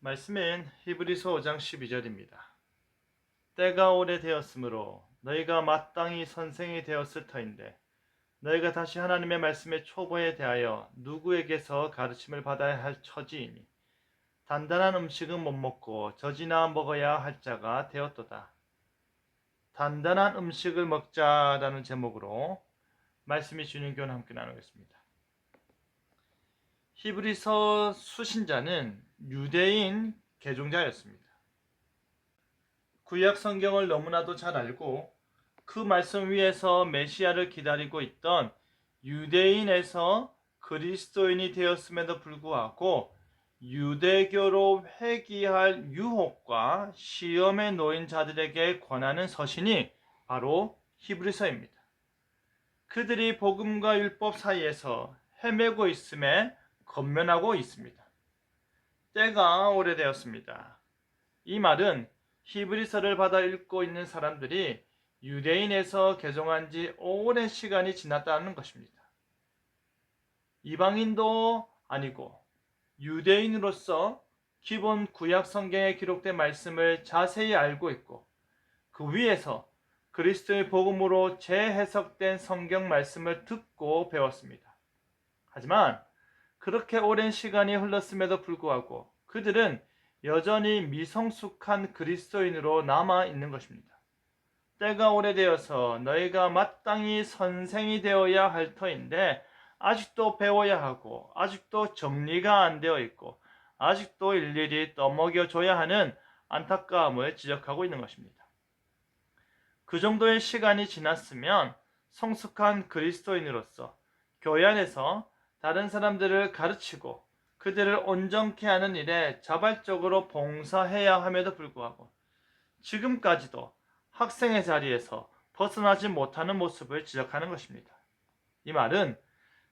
말씀은 히브리서 5장 12절입니다. 때가 오래되었으므로 너희가 마땅히 선생이 되었을 터인데 너희가 다시 하나님의 말씀의 초보에 대하여 누구에게서 가르침을 받아야 할 처지이니 단단한 음식은 못 먹고 젖이나 먹어야 할 자가 되었도다. 단단한 음식을 먹자라는 제목으로 말씀이 주는 교훈 함께 나누겠습니다. 히브리서 수신자는 유대인 개종자였습니다. 구약 성경을 너무나도 잘 알고 그 말씀 위에서 메시아를 기다리고 있던 유대인에서 그리스도인이 되었음에도 불구하고 유대교로 회귀할 유혹과 시험에 놓인 자들에게 권하는 서신이 바로 히브리서입니다. 그들이 복음과 율법 사이에서 헤매고 있음에 권면하고 있습니다. 때가 오래되었습니다. 이 말은 히브리서를 받아 읽고 있는 사람들이 유대인에서 개종한 지 오랜 시간이 지났다는 것입니다. 이방인도 아니고 유대인으로서 기본 구약 성경에 기록된 말씀을 자세히 알고 있고 그 위에서 그리스도의 복음으로 재해석된 성경 말씀을 듣고 배웠습니다. 하지만 그렇게 오랜 시간이 흘렀음에도 불구하고 그들은 여전히 미성숙한 그리스도인으로 남아 있는 것입니다. 때가 오래되어서 너희가 마땅히 선생이 되어야 할 터인데 아직도 배워야 하고 아직도 정리가 안 되어 있고 아직도 일일이 떠먹여줘야 하는 안타까움을 지적하고 있는 것입니다. 그 정도의 시간이 지났으면 성숙한 그리스도인으로서 교회 안에서 다른 사람들을 가르치고 그들을 온전케 하는 일에 자발적으로 봉사해야 함에도 불구하고 지금까지도 학생의 자리에서 벗어나지 못하는 모습을 지적하는 것입니다. 이 말은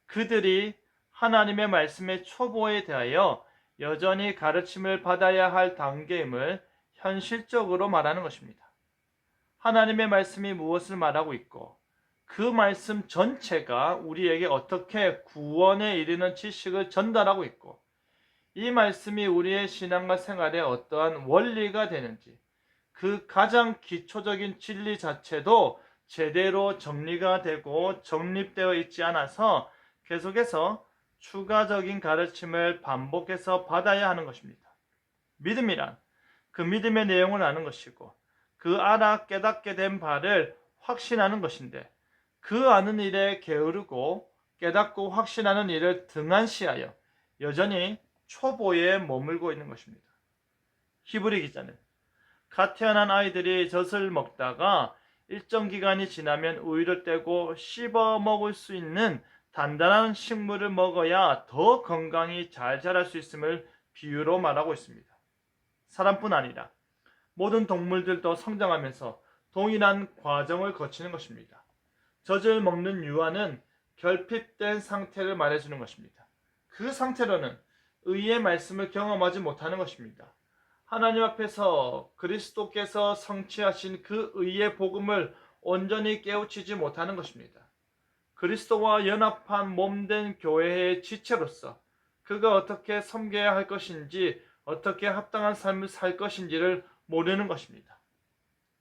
그들이 하나님의 말씀의 초보에 대하여 여전히 가르침을 받아야 할 단계임을 현실적으로 말하는 것입니다. 하나님의 말씀이 무엇을 말하고 있고 그 말씀 전체가 우리에게 어떻게 구원에 이르는 지식을 전달하고 있고 이 말씀이 우리의 신앙과 생활에 어떠한 원리가 되는지 그 가장 기초적인 진리 자체도 제대로 정리가 되고 정립되어 있지 않아서 계속해서 추가적인 가르침을 반복해서 받아야 하는 것입니다. 믿음이란 그 믿음의 내용을 아는 것이고 그 알아 깨닫게 된 바를 확신하는 것인데 그 아는 일에 게으르고 깨닫고 확신하는 일을 등한시하여 여전히 초보에 머물고 있는 것입니다. 히브리 기자는 갓 태어난 아이들이 젖을 먹다가 일정 기간이 지나면 우유를 떼고 씹어 먹을 수 있는 단단한 식물을 먹어야 더 건강히 잘 자랄 수 있음을 비유로 말하고 있습니다. 사람뿐 아니라 모든 동물들도 성장하면서 동일한 과정을 거치는 것입니다. 젖을 먹는 유아는 결핍된 상태를 말해주는 것입니다. 그 상태로는 의의 말씀을 경험하지 못하는 것입니다. 하나님 앞에서 그리스도께서 성취하신 그 의의 복음을 온전히 깨우치지 못하는 것입니다. 그리스도와 연합한 몸된 교회의 지체로서 그가 어떻게 섬겨야 할 것인지 어떻게 합당한 삶을 살 것인지를 모르는 것입니다.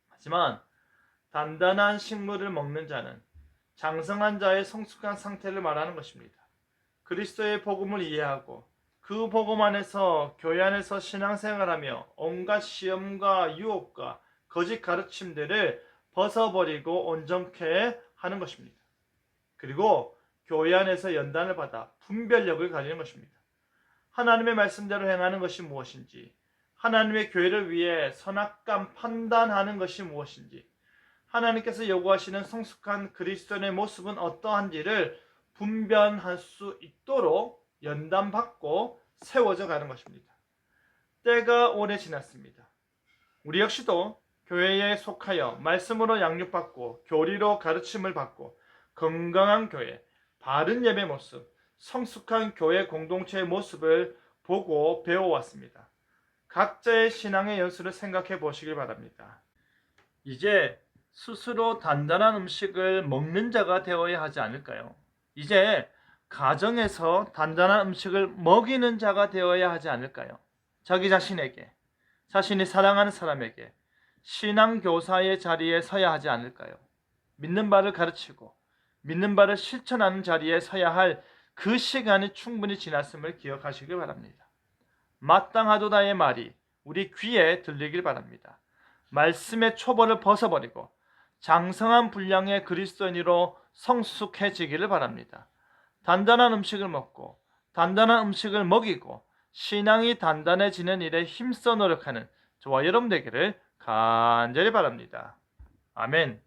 하지만 단단한 식물을 먹는 자는 장성한 자의 성숙한 상태를 말하는 것입니다. 그리스도의 복음을 이해하고 그 복음 안에서 교회 안에서 신앙생활하며 온갖 시험과 유혹과 거짓 가르침들을 벗어버리고 온전케 하는 것입니다. 그리고 교회 안에서 연단을 받아 분별력을 가지는 것입니다. 하나님의 말씀대로 행하는 것이 무엇인지, 하나님의 교회를 위해 선악감 판단하는 것이 무엇인지, 하나님께서 요구하시는 성숙한 그리스도인의 모습은 어떠한지를 분별할 수 있도록 연단받고 세워져 가는 것입니다. 때가 오래 지났습니다. 우리 역시도 교회에 속하여 말씀으로 양육받고 교리로 가르침을 받고 건강한 교회, 바른 예배 모습, 성숙한 교회 공동체의 모습을 보고 배워왔습니다. 각자의 신앙의 연수를 생각해 보시길 바랍니다. 이제 스스로 단단한 음식을 먹는 자가 되어야 하지 않을까요? 이제 가정에서 단단한 음식을 먹이는 자가 되어야 하지 않을까요? 자기 자신에게, 자신이 사랑하는 사람에게 신앙 교사의 자리에 서야 하지 않을까요? 믿는 바를 가르치고 믿는 바를 실천하는 자리에 서야 할 그 시간이 충분히 지났음을 기억하시길 바랍니다. 마땅하도다의 말이 우리 귀에 들리길 바랍니다. 말씀의 초벌을 벗어버리고 장성한 분량의 그리스도인으로 성숙해지기를 바랍니다. 단단한 음식을 먹고 단단한 음식을 먹이고 신앙이 단단해지는 일에 힘써 노력하는 저와 여러분 되기를 간절히 바랍니다. 아멘.